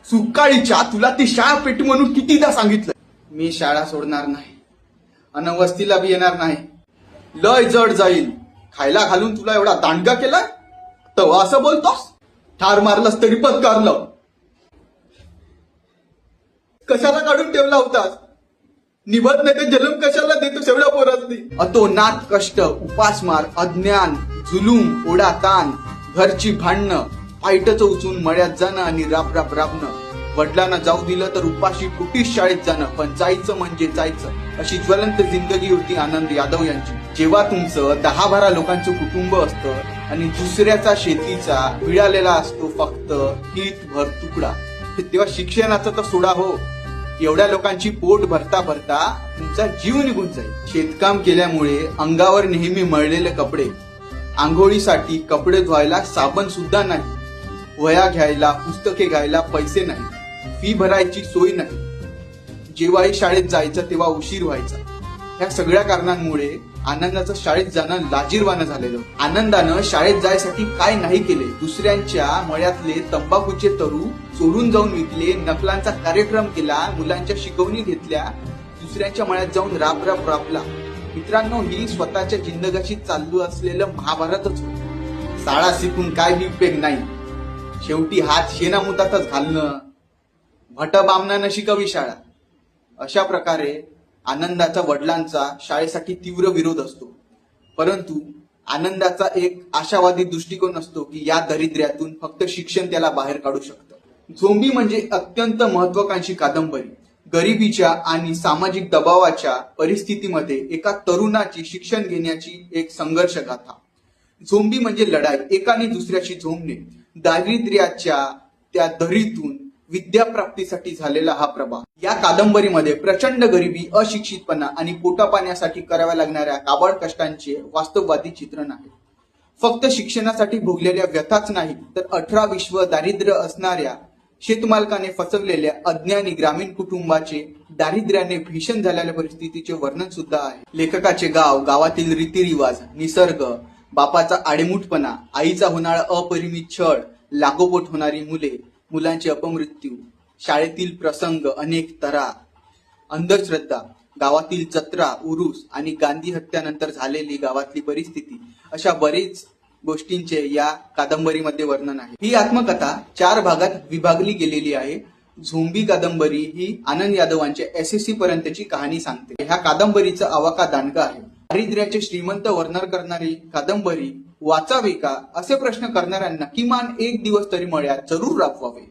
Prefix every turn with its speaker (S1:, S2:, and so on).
S1: सुकाळीच्या तुला ती शाळा पेटी म्हणून कितीदा सांगितलं. मी शाळा सोडणार नाही अन वस्तीला बी येणार नाही. लय जड जाईल. खायला घालून तुला एवढा दांडगा केलाय तेव्हा असं बोलतोस. ठार मारलास तरी पत्कारलं. कशाला काढून ठेवला होतास. निभत नाही तर जन्म कशाला देतोस एवढ्या पोरांनी. अतोनात कष्ट, उपासमार, अज्ञान, जुलूम, ओढा ताण, घरची भांडणं, पायटच उचून मळ्यात जाणं आणि राब राबणं. वडिलांना जाऊ दिलं तर उपाशी कुठीच शाळेत जाणं, पण जायचं म्हणजे जायचं. अशी ज्वलंत जिंदगी होती आनंद यादव यांची. जेव्हा तुमचं 10-12 लोकांचं कुटुंब असतं आणि दुसऱ्याचा शेतीचा मिळालेला असतो फक्त हितभर तुकडा, तेव्हा शिक्षणाचा तर सोडा हो, एवढ्या लोकांची पोट भरता भरता तुमचा जीव निघून जाईल. शेतकाम केल्यामुळे अंगावर नेहमी मळलेले कपडे, आंघोळीसाठी कपडे धुवायला साबण सुद्धा नाही, वह्या घ्यायला पुस्तके घ्यायला पैसे नाही, फी भरायची सोय नाही, जेव्हाही शाळेत जायचं तेव्हा उशीर व्हायचा. ह्या सगळ्या कारणांमुळे आनंदाचं शाळेत जाणं लाजीरवाणं झालेलं. आनंदानं शाळेत जायसाठी काय नाही केले. दुसऱ्यांच्या मळ्यातले तंबाखूचे तरू चोरून जाऊन विकले, नकलांचा कार्यक्रम केला, मुलांच्या शिकवणी घेतल्या, दुसऱ्यांच्या मळ्यात जाऊन राबला. मित्रांनो, ही स्वतःच्या जिंदगाशी चालू असलेलं महाभारतच होतं. शाळा शिकून काय बी उपयोग नाही. शेवटी हात शेणामुतातच घालणं. भट बामणानं शिकावी शाळा. अशा प्रकारे आनंदाचा वडिलांचा शाळेसाठी तीव्र विरोध असतो. परंतु आनंदाचा एक आशावादी दृष्टिकोन असतो की या दारिद्र्यातून फक्त शिक्षण त्याला बाहेर काढू शकतं. झोंबी म्हणजे अत्यंत महत्वाकांक्षी कादंबरी. गरिबीच्या आणि सामाजिक दबावाच्या परिस्थितीमध्ये एका तरुणाची शिक्षण घेण्याची एक संघर्ष गाथा. झोंबी म्हणजे लढाई, एकाने दुसऱ्याशी झोंबणे. दारिद्र्याच्या त्या दरीतून विद्याप्राप्तीसाठी झालेला हा प्रवाह. या कादंबरीमध्ये प्रचंड गरिबी, अशिक्षितपणा आणि पोटापाण्यासाठी कराव्या लागणाऱ्या काबाड कष्टांचे वास्तववादी चित्रण आहे. फक्त शिक्षणासाठी भोगलेल्या व्यथाच नाही तर 18 दारिद्र्य असणाऱ्या शेतमालकाने फसवलेल्या अज्ञानी ग्रामीण कुटुंबाचे दारिद्र्याने भीषण झालेल्या परिस्थितीचे वर्णन सुद्धा आहे. लेखकाचे गाव, गावातील रीतिरिवाज, निसर्ग, बापाचा आडेमुठपणा, आईचा होणारा अपरिमित छळ, लागोपाठ होणारी मुले, मुलांचे अपमृत्यू, शाळेतील प्रसंग, अनेक तरा, अंधश्रद्धा, गावातील जत्रा, उरूस आणि गांधी हत्यानंतर झालेली गावातली परिस्थिती, अशा बरेच गोष्टींचे या कादंबरीमध्ये वर्णन आहे. ही आत्मकथा 4 भागात विभागली गेलेली आहे. झोंबी कादंबरी ही आनंद यादवांच्या SSC पर्यंतची कहाणी सांगते. ह्या कादंबरीचा आवाका दांडगा आहे. दारिद्र्याचे श्रीमंत वर्णन करणारी कादंबरी वाचावी का असे प्रश्न करणाऱ्यांना किमान एक दिवस तरी मळ्यात जरूर राबवावे.